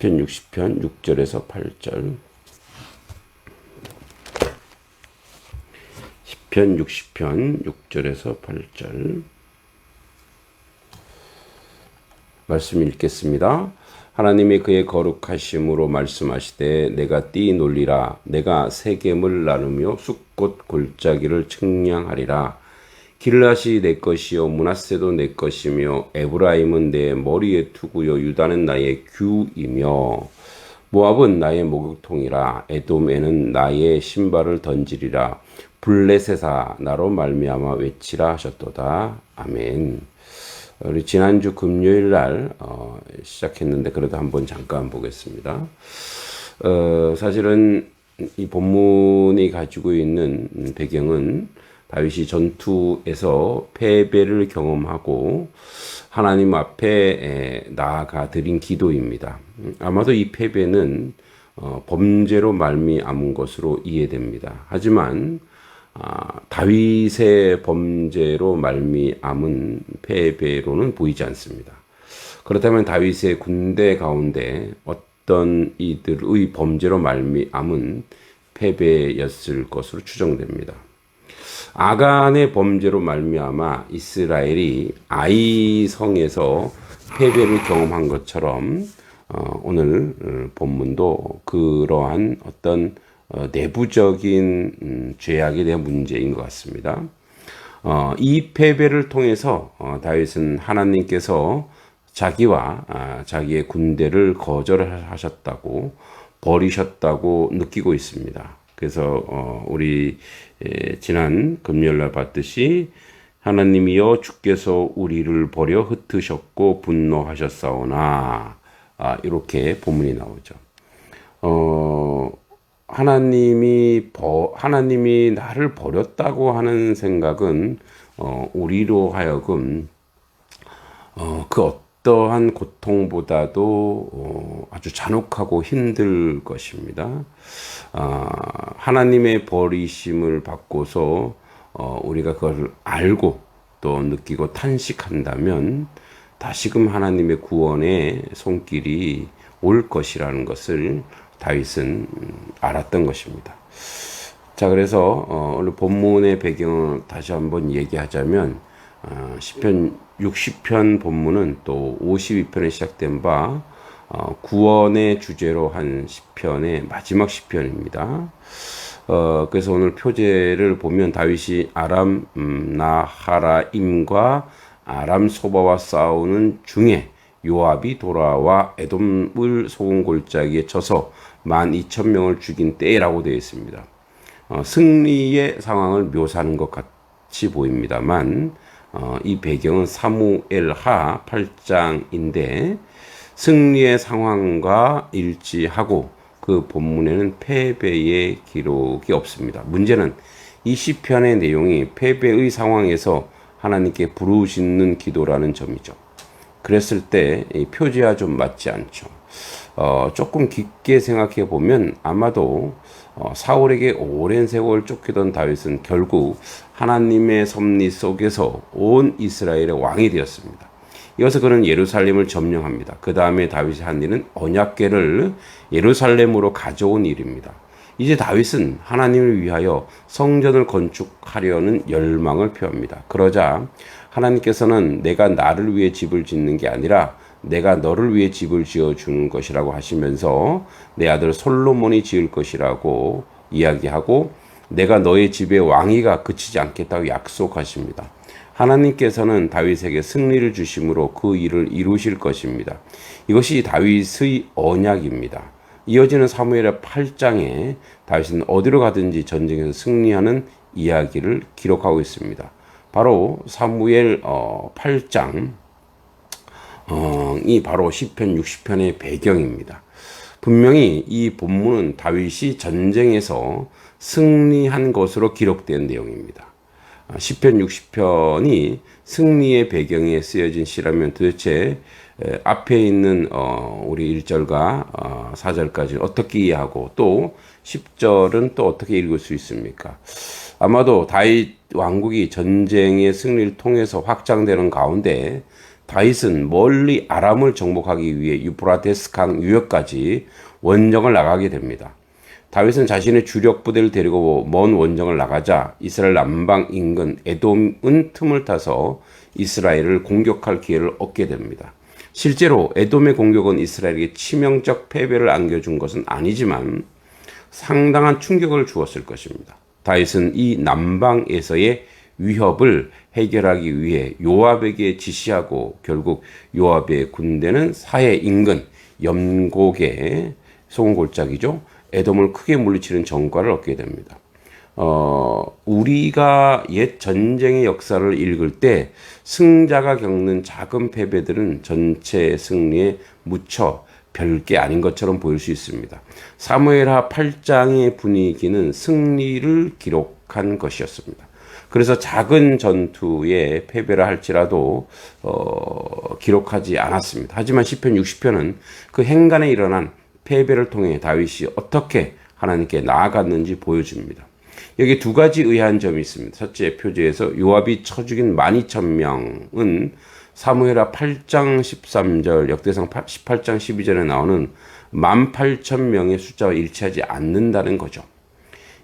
시편 60편 6절에서 8절. 시편 60편 6절에서 8절. 말씀 읽겠습니다. 하나님이 그의 거룩하심으로 말씀하시되 내가 띠 놀리라. 내가 세겜을 나누며 숫꽃 골짜기를 측량하리라. 길앗이 내 것이요 므낫세도 내 것이며 에브라임은 내 머리의 투구요 유다는 나의 규이며 모압은 나의 목욕통이라. 에돔에는 나의 신발을 던지리라. 블레셋아 나로 말미암아 외치라 하셨도다. 아멘. 우리 지난주 금요일 날 시작했는데 그래도 한번 잠깐 보겠습니다. 사실은 이 본문이 가지고 있는 배경은 다윗이 전투에서 패배를 경험하고 하나님 앞에 나아가 드린 기도입니다. 아마도 이 패배는 범죄로 말미암은 것으로 이해됩니다. 하지만 다윗의 범죄로 말미암은 패배로는 보이지 않습니다. 그렇다면 다윗의 군대 가운데 어떤 이들의 범죄로 말미암은 패배였을 것으로 추정됩니다. 아간의 범죄로 말미암아 이스라엘이 아이성에서 패배를 경험한 것처럼 오늘 본문도 그러한 어떤 내부적인 죄악에 대한 문제인 것 같습니다. 이 패배를 통해서 다윗은 하나님께서 자기와 자기의 군대를 거절하셨다고 버리셨다고 느끼고 있습니다. 그래서 우리 지난 금요일날 봤듯이 하나님이여 주께서 우리를 버려 흩으셨고 분노하셨사오나 이렇게 본문이 나오죠. 하나님이 나를 버렸다고 하는 생각은 우리로 하여금 그 어떠한 고통보다도 아주 잔혹하고 힘들 것입니다. 하나님의 버리심을 받고서 우리가 그걸 알고 또 느끼고 탄식한다면 다시금 하나님의 구원의 손길이 올 것이라는 것을 다윗은 알았던 것입니다. 자, 그래서 오늘 본문의 배경을 다시 한번 얘기하자면 시편 60편 본문은 또 52편에 시작된 바 구원의 주제로 한 시편의 마지막 시편입니다. 그래서 오늘 표제를 보면 다윗이 아람 나하라임과 아람 소바와 싸우는 중에 요압이 돌아와 에돔을 소금 골짜기에 쳐서 12,000명을 죽인 때라고 되어 있습니다. 승리의 상황을 묘사하는 것 같이 보입니다만 이 배경은 사무엘하 8장인데 승리의 상황과 일치하고 그 본문에는 패배의 기록이 없습니다. 문제는 이 시편의 내용이 패배의 상황에서 하나님께 부르짖는 기도라는 점이죠. 그랬을 때 이 표지와 좀 맞지 않죠. 조금 깊게 생각해 보면 아마도 사울에게 오랜 세월 쫓기던 다윗은 결국 하나님의 섭리 속에서 온 이스라엘의 왕이 되었습니다. 이어서 그는 예루살렘을 점령합니다. 그 다음에 다윗이 한 일은 언약궤를 예루살렘으로 가져온 일입니다. 이제 다윗은 하나님을 위하여 성전을 건축하려는 열망을 표합니다. 그러자 하나님께서는 내가 나를 위해 집을 짓는 게 아니라 내가 너를 위해 집을 지어주는 것이라고 하시면서 내 아들 솔로몬이 지을 것이라고 이야기하고 내가 너의 집에 왕위가 그치지 않겠다고 약속하십니다. 하나님께서는 다윗에게 승리를 주심으로 그 일을 이루실 것입니다. 이것이 다윗의 언약입니다. 이어지는 사무엘 8장에 다윗은 어디로 가든지 전쟁에서 승리하는 이야기를 기록하고 있습니다. 바로 사무엘 8장이 바로 시편 60편의 배경입니다. 분명히 이 본문은 다윗이 전쟁에서 승리한 것으로 기록된 내용입니다. 시편 60편이 승리의 배경에 쓰여진 시라면 도대체 앞에 있는 우리 1절과 4절까지 어떻게 이해하고 또 10절은 또 어떻게 읽을 수 있습니까? 아마도 다윗 왕국이 전쟁의 승리를 통해서 확장되는 가운데 다윗은 멀리 아람을 정복하기 위해 유프라테스 강 유역까지 원정을 나가게 됩니다. 다윗은 자신의 주력 부대를 데리고 먼 원정을 나가자 이스라엘 남방 인근 에돔은 틈을 타서 이스라엘을 공격할 기회를 얻게 됩니다. 실제로 에돔의 공격은 이스라엘에게 치명적 패배를 안겨준 것은 아니지만 상당한 충격을 주었을 것입니다. 다윗은 이 남방에서의 위협을 해결하기 위해 요압에게 지시하고 결국 요압의 군대는 사해 인근 염곡의 소금골짜기죠. 에돔을 크게 물리치는 전과를 얻게 됩니다. 우리가 옛 전쟁의 역사를 읽을 때 승자가 겪는 작은 패배들은 전체 승리에 무척 별게 아닌 것처럼 보일 수 있습니다. 사무엘하 8장의 분위기는 승리를 기록한 것이었습니다. 그래서 작은 전투에 패배를 할지라도 기록하지 않았습니다. 하지만 시편 60편은 그 행간에 일어난 패배를 통해 다윗이 어떻게 하나님께 나아갔는지 보여줍니다. 여기 두 가지 의아한 점이 있습니다. 첫째, 표제에서 요압이 쳐 죽인 12,000명은 사무엘하 8장 13절, 역대상 18장 12절에 나오는 18,000명의 숫자와 일치하지 않는다는 거죠.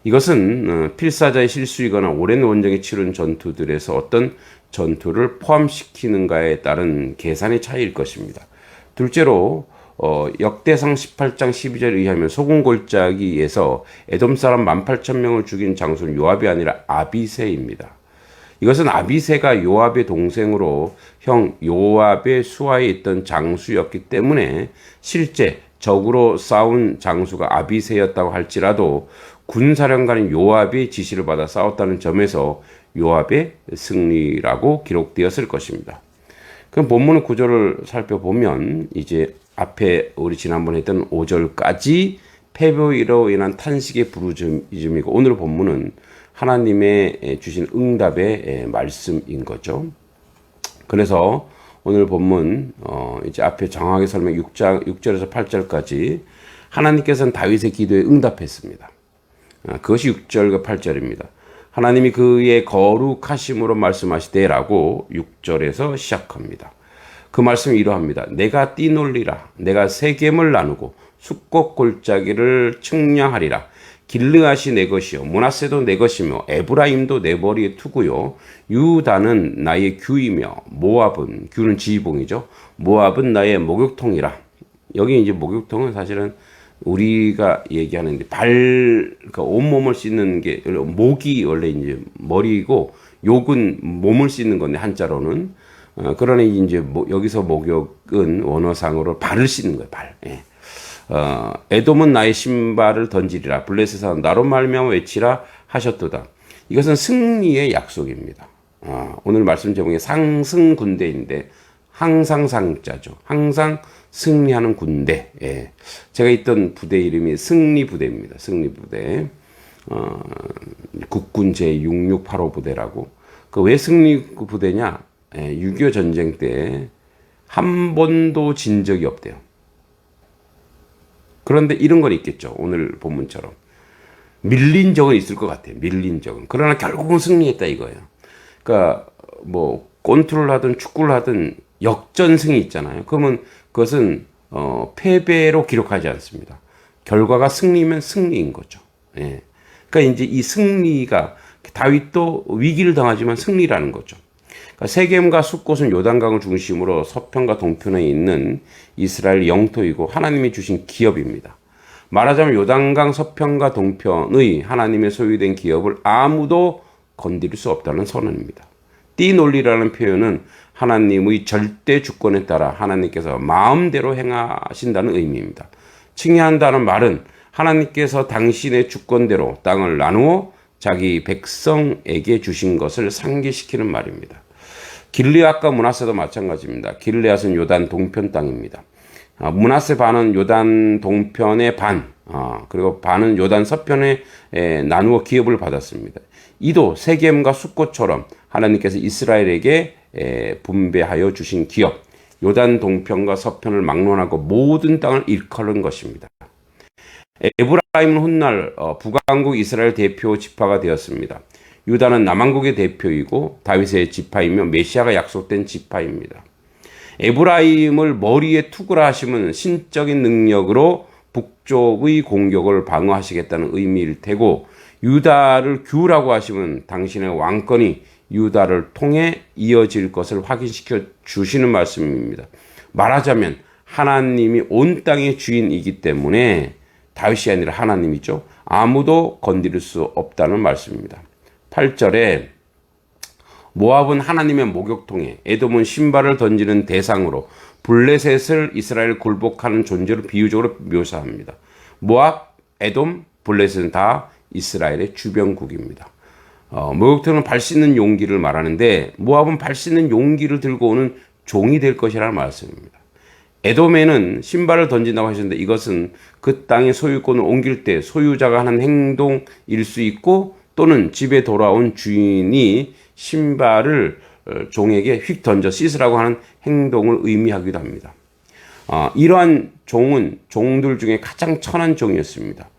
이것은 필사자의 실수이거나 오랜 원정에 치른 전투들에서 어떤 전투를 포함시키는가에 따른 계산의 차이일 것입니다. 둘째로 역대상 18장 12절에 의하면 소금골짜기에서 에돔 사람 18,000명을 죽인 장수는 요압이 아니라 아비새입니다. 이것은 아비새가 요압의 동생으로 형 요압의 수하에 있던 장수였기 때문에 실제 적으로 싸운 장수가 아비새였다고 할지라도 군사령관인 요압의 지시를 받아 싸웠다는 점에서 요압의 승리라고 기록되었을 것입니다. 그럼 본문의 구조를 살펴보면 이제 앞에 우리 지난번에 했던 5절까지 패배로 인한 탄식의 부르짖음이고 오늘 본문은 하나님의 주신 응답의 말씀인 거죠. 그래서 오늘 본문 이제 앞에 정확하게 설명 6절에서 8절까지 하나님께서는 다윗의 기도에 응답했습니다. 그것이 6절과 8절입니다. 하나님이 그의 거룩하심으로 말씀하시되라고 6절에서 시작합니다. 그 말씀이 이러합니다. 내가 띠놀리라. 내가 세겜을 나누고 숫곡 골짜기를 측량하리라. 길르앗이 내 것이요 므낫세도 내 것이며 에브라임도 내 머리에 투구요 유다는 나의 규이며 모압은 규는 지휘봉이죠. 모압은 나의 목욕통이라. 여기 이제 목욕통은 사실은 우리가 얘기하는 그러니까 온몸을 씻는 게 목이 원래 이제 머리고 욕은 몸을 씻는 건데 한자로는 그러니 이제 여기서 목욕은 원어상으로 발을 씻는 거예요. 발. 예. 에돔은 나의 신발을 던지리라. 블레셋아 나로 말미암아 외치라 하셨도다. 이것은 승리의 약속입니다. 오늘 말씀 제목이 상승 군대인데 항상 상자죠. 항상 승리하는 군대. 예. 제가 있던 부대 이름이 승리부대입니다. 승리부대. 국군 제6685 부대라고. 그 왜 승리부대냐? 6.25 전쟁 때 한 번도 진 적이 없대요. 그런데 이런 건 있겠죠. 오늘 본문처럼. 밀린 적은 있을 것 같아요. 밀린 적은. 그러나 결국은 승리했다 이거예요. 그러니까 뭐 권투를 하든 축구를 하든 역전승이 있잖아요. 그러면 그것은 패배로 기록하지 않습니다. 결과가 승리면 승리인 거죠. 예. 그러니까 이제 이 승리가 다윗도 위기를 당하지만 승리라는 거죠. 그러니까 세겜과 숫곳은 요단강을 중심으로 서편과 동편에 있는 이스라엘 영토이고 하나님이 주신 기업입니다. 말하자면 요단강 서편과 동편의 하나님의 소유된 기업을 아무도 건드릴 수 없다는 선언입니다. 띠논리라는 표현은 하나님의 절대 주권에 따라 하나님께서 마음대로 행하신다는 의미입니다. 칭의한다는 말은 하나님께서 당신의 주권대로 땅을 나누어 자기 백성에게 주신 것을 상기시키는 말입니다. 길르앗과 므낫세도 마찬가지입니다. 길르앗은 요단 동편 땅입니다. 므낫세 반은 요단 동편의 반, 그리고 반은 요단 서편에 나누어 기업을 받았습니다. 이도 세겜과 숫곳처럼 하나님께서 이스라엘에게 분배하여 주신 기업, 요단 동편과 서편을 막론하고 모든 땅을 일컬은 것입니다. 에브라임은 훗날 북왕국 이스라엘 대표 지파가 되었습니다. 유다는 남왕국의 대표이고 다윗의 지파이며 메시아가 약속된 지파입니다. 에브라임을 머리에 투구라 하시면 신적인 능력으로 북쪽의 공격을 방어하시겠다는 의미일 테고, 유다를 규라고 하시면 당신의 왕권이 유다를 통해 이어질 것을 확인시켜 주시는 말씀입니다. 말하자면 하나님이 온 땅의 주인이기 때문에, 다윗이 아니라 하나님이죠, 아무도 건드릴 수 없다는 말씀입니다. 8절에 모압은 하나님의 목욕통에, 에돔은 신발을 던지는 대상으로 블레셋을 이스라엘 굴복하는 존재로 비유적으로 묘사합니다. 모압, 에돔, 블레셋은 다 이스라엘의 주변국입니다. 목욕통은 발 씻는 용기를 말하는데, 모압은 발 씻는 용기를 들고 오는 종이 될 것이라는 말씀입니다. 에돔에는 신발을 던진다고 하셨는데, 이것은 그 땅의 소유권을 옮길 때 소유자가 하는 행동일 수 있고, 또는 집에 돌아온 주인이 신발을 종에게 휙 던져 씻으라고 하는 행동을 의미하기도 합니다. 이러한 종은 종들 중에 가장 천한 종이었습니다.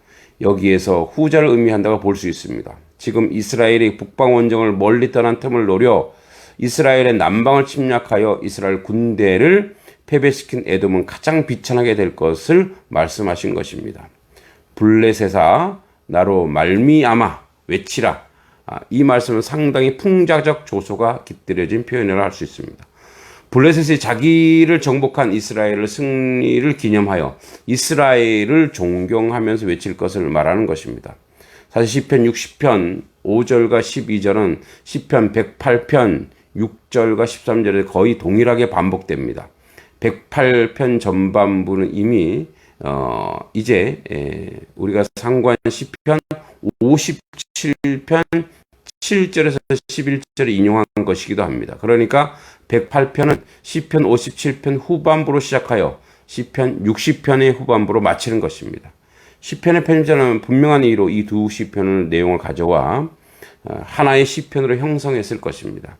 여기에서 후자를 의미한다고 볼 수 있습니다. 지금 이스라엘이 북방 원정을 멀리 떠난 틈을 노려 이스라엘의 남방을 침략하여 이스라엘 군대를 패배시킨 에돔은 가장 비천하게 될 것을 말씀하신 것입니다. 블레셋아 나로 말미암아 외치라. 이 말씀은 상당히 풍자적 조소가 깃들여진 표현이라 할 수 있습니다. 블레셋이 자기를 정복한 이스라엘의 승리를 기념하여 이스라엘을 존경하면서 외칠 것을 말하는 것입니다. 사실 시편 60편 5절과 12절은 시편 108편 6절과 13절에 거의 동일하게 반복됩니다. 108편 전반부는 이미 이제 우리가 상고한 시편 57편 7절에서 11절을 인용한 것이기도 합니다. 그러니까 108편은 시편 57편 후반부로 시작하여 시편 60편의 후반부로 마치는 것입니다. 시편의 편집자는 분명한 이유로 이 두 시편의 내용을 가져와 하나의 시편으로 형성했을 것입니다.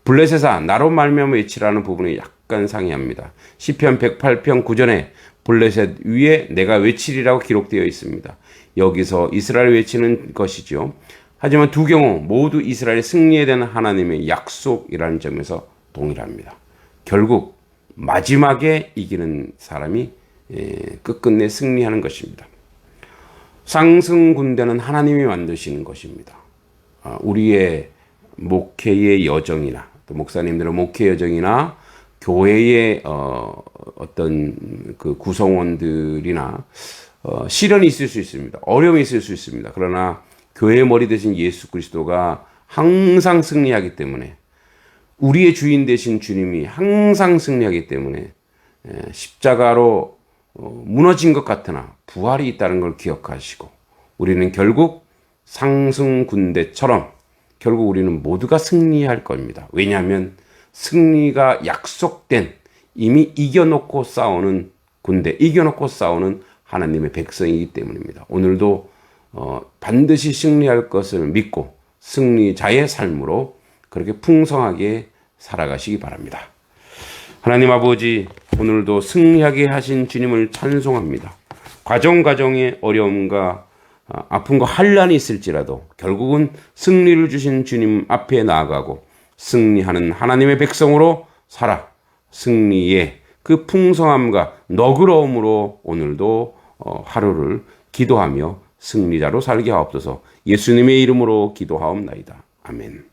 블레셋아 나로 말미암아 외치라는 부분이 약간 상이합니다. 시편 108편 9절에 블레셋 위에 내가 외치리라고 기록되어 있습니다. 여기서 이스라엘 외치는 것이죠. 하지만 두 경우 모두 이스라엘의 승리에 대한 하나님의 약속이라는 점에서 동일합니다. 결국 마지막에 이기는 사람이 끝끝내 승리하는 것입니다. 상승 군대는 하나님이 만드시는 것입니다. 우리의 목회의 여정이나 또 목사님들의 목회 여정이나 교회의 어떤 그 구성원들이나 시련이 있을 수 있습니다. 어려움이 있을 수 있습니다. 그러나 교회의 머리 되신 예수 그리스도가 항상 승리하기 때문에, 우리의 주인 되신 주님이 항상 승리하기 때문에 십자가로 무너진 것 같으나 부활이 있다는 걸 기억하시고, 우리는 결국 상승 군대처럼 결국 우리는 모두가 승리할 겁니다. 왜냐하면 승리가 약속된, 이미 이겨놓고 싸우는 군대, 이겨놓고 싸우는 하나님의 백성이기 때문입니다. 오늘도 반드시 승리할 것을 믿고 승리자의 삶으로 그렇게 풍성하게 살아가시기 바랍니다. 하나님 아버지, 오늘도 승리하게 하신 주님을 찬송합니다. 과정의 어려움과 아픔과 환난이 있을지라도 결국은 승리를 주신 주님 앞에 나아가고 승리하는 하나님의 백성으로 살아 승리의 그 풍성함과 너그러움으로 오늘도 하루를 기도하며 승리자로 살게 하옵소서. 예수님의 이름으로 기도하옵나이다. 아멘.